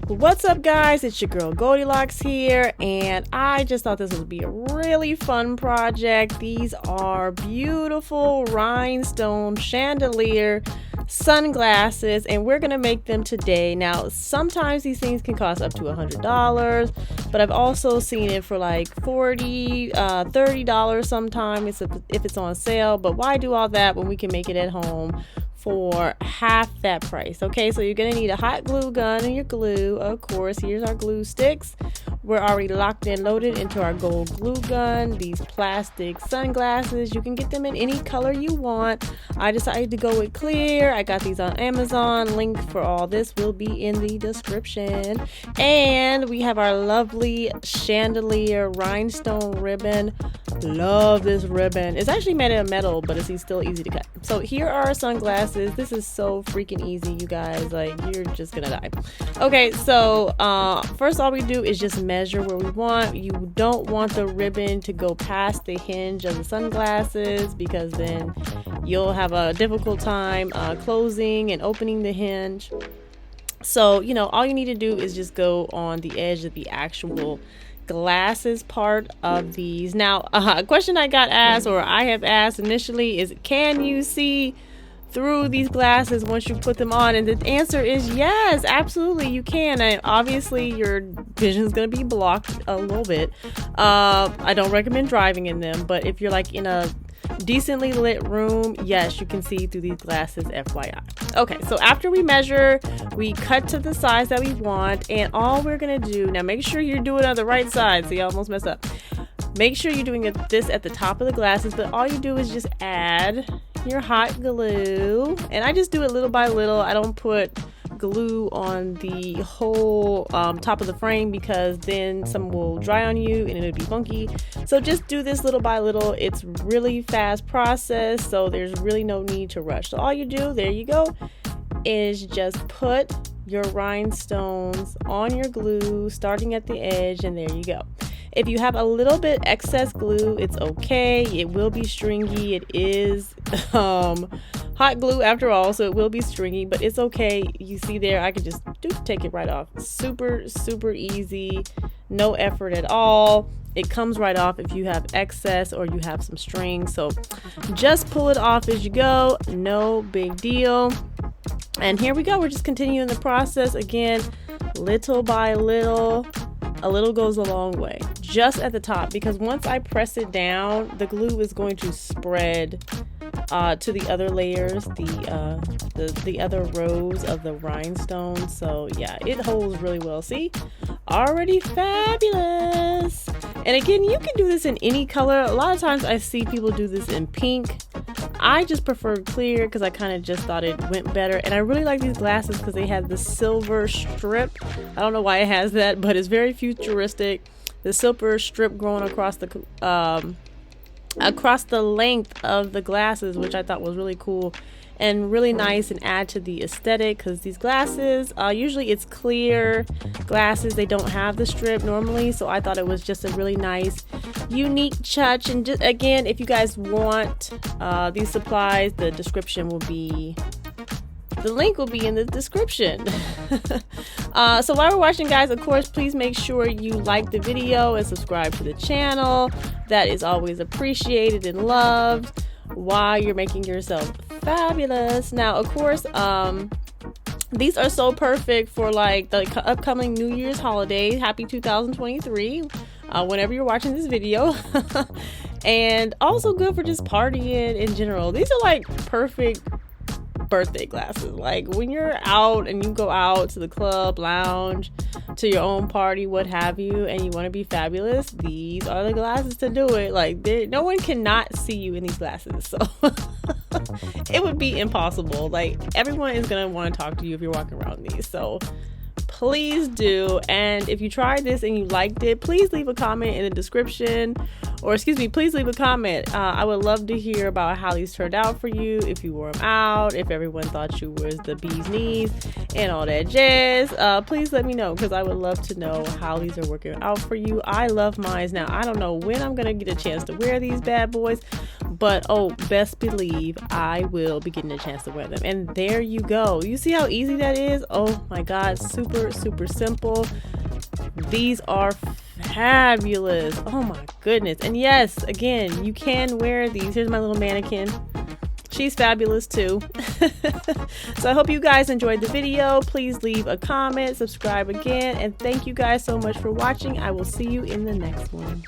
What's up, guys? It's your girl Goldilocks here, and I just thought this would be a really fun project. These are beautiful rhinestone chandelier sunglasses, and we're gonna make them today. Now, sometimes these things can cost up to $100, but I've also seen it for like $40, $30 sometimes if it's on sale. But why do all that when we can make it at home for half that price? Okay, so you're gonna need a hot glue gun and your glue. Of course, here's our glue sticks. We're already locked and loaded into our gold glue gun. These plastic sunglasses, you can get them in any color you want. I decided to go with clear. I got these on Amazon. Link for all this will be in the description. And we have our lovely chandelier rhinestone ribbon. Love this ribbon. It's actually made of metal, but it's still easy to cut. So here are our sunglasses. This is so freaking easy, you guys. Like, you're just gonna die. Okay, so first all we do is just measure where we want. You don't want the ribbon to go past the hinge of the sunglasses, because then you'll have a difficult time closing and opening the hinge. So, all you need to do is just go on the edge of the actual glasses part of these. Now, a question I got asked, or I have asked initially, is can you see through these glasses once you put them on? And the answer is yes, absolutely you can. And obviously your vision is going to be blocked a little bit. I don't recommend driving in them, but if you're like in a decently lit room, yes, you can see through these glasses, FYI. Okay, so after we measure, we cut to the size that we want, and all we're gonna do now, make sure you're doing it on the right side. So you almost messed up. Make sure you're doing this at the top of the glasses, but all you do is just add your hot glue, and I just do it little by little. I don't put glue on the whole top of the frame, because then some will dry on you and it'll be funky. So just do this little by little. It's really fast process, so there's really no need to rush. So all you do, there you go, is just put your rhinestones on your glue starting at the edge, and there you go. If you have a little bit excess glue, it's okay. It will be stringy. It is hot glue after all, so it will be stringy, but it's okay. You see there, I could just take it right off. Super, super easy. No effort at all. It comes right off if you have excess or you have some string. So just pull it off as you go. No big deal. And here we go. We're just continuing the process again, little by little. A little goes a long way, just at the top, because once I press it down, the glue is going to spread to the other layers, the other rows of the rhinestone. So yeah, it holds really well. See, already fabulous. And again, you can do this in any color. A lot of times I see people do this in pink. I just prefer clear because I kind of just thought it went better. And I really like these glasses because they have the silver strip. I don't know why it has that, but it's very futuristic. The silver strip growing across the length of the glasses, which I thought was really cool and really nice, and add to the aesthetic, because these glasses, usually it's clear glasses, they don't have the strip normally, so I thought it was just a really nice unique touch. And just again, if you guys want these supplies, the link will be in the description. So while we're watching, guys, of course, please make sure you like the video and subscribe to the channel. That is always appreciated and loved while you're making yourself fabulous. Now, of course, these are so perfect for like the upcoming New Year's holiday. Happy 2023 whenever you're watching this video. And also good for just partying in general. These are like perfect birthday glasses. Like when you're out and you go out to the club, lounge, to your own party, what have you, and you want to be fabulous, these are the glasses to do it. Like no one cannot see you in these glasses, so it would be impossible. Like everyone is gonna want to talk to you if you're walking around these. So please do. And if you tried this and you liked it, please leave a comment in the description, or excuse me, please leave a comment. I would love to hear about how these turned out for you, if you wore them out, if everyone thought you was the bee's knees and all that jazz. Please let me know, because I would love to know how these are working out for you. I love mine. Now, I don't know when I'm gonna get a chance to wear these bad boys, but oh, best believe I will be getting a chance to wear them. And there you go. You see how easy that is? Oh my God, super simple. These are fabulous. Oh my goodness. And yes, again, you can wear these. Here's my little mannequin. She's fabulous too. So I hope you guys enjoyed the video. Please leave a comment, subscribe again, and thank you guys so much for watching. I will see you in the next one.